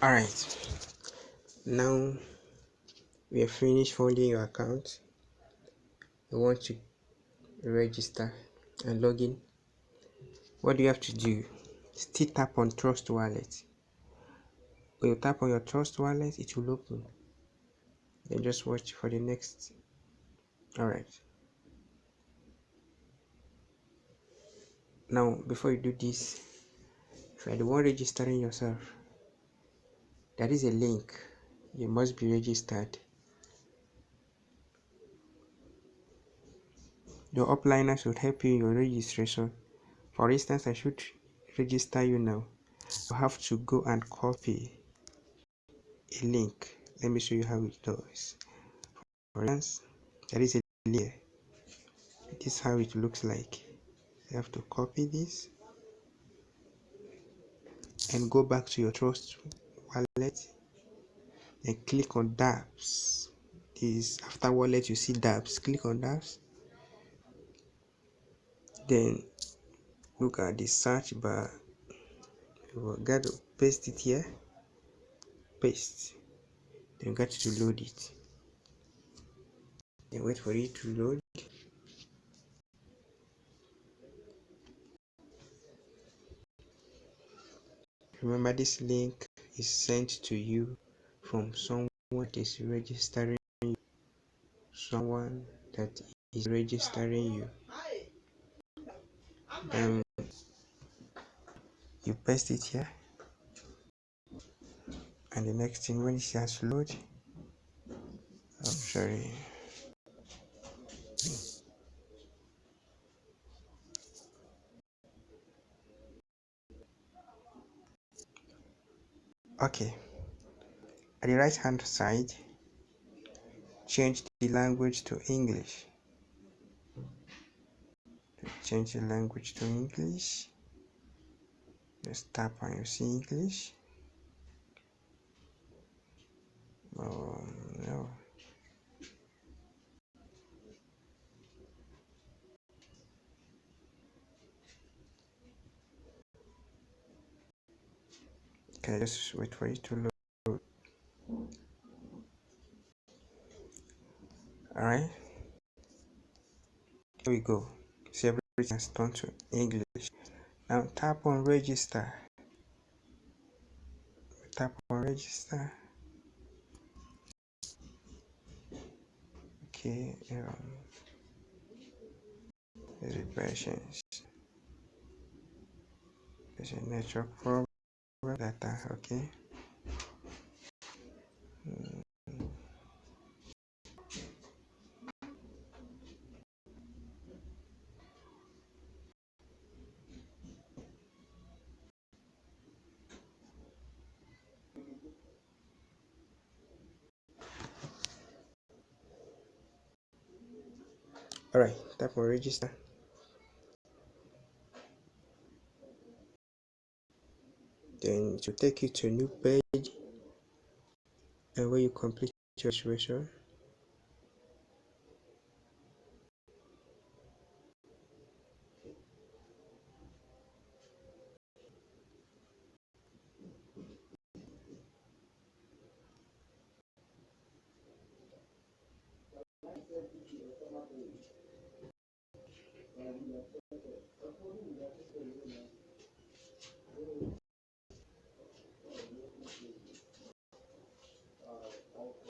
Alright, now we have finished funding your account. You want to register and log in. What do you have to do? Still tap on Trust Wallet. When you tap on your Trust Wallet, it will open. Then just watch for the next. Alright. Now, before you do this, if you are the one registering yourself, there is a link. You must be registered. Your upliner should help you in your registration. For instance, I should register you now. You have to go and copy a link. Let me show you how it does. For instance, there is a link. This is how it looks like. You have to copy this and go back to your Trust Wallet and click on dApps. This after wallet you see dApps. Click on dApps. Then look at the search bar. You got to paste it here. Paste. Then you got to load it. Then wait for it to load. Remember, this link is sent to you from someone that is registering you. Someone that is registering you. You paste it here, and the next thing when it has load, I'm sorry. Okay, at the right hand side, change the language to English. Change the language to English. Just tap on you see English. Oh no. Okay, just wait for it to load. Alright, here we go. See, everything has turned to English. Now tap on register. Tap on register. Okay, there's a patience. There's a network problem. Data, okay. Alright, tap on register. Then it will take you to a new page, and where you complete your registration.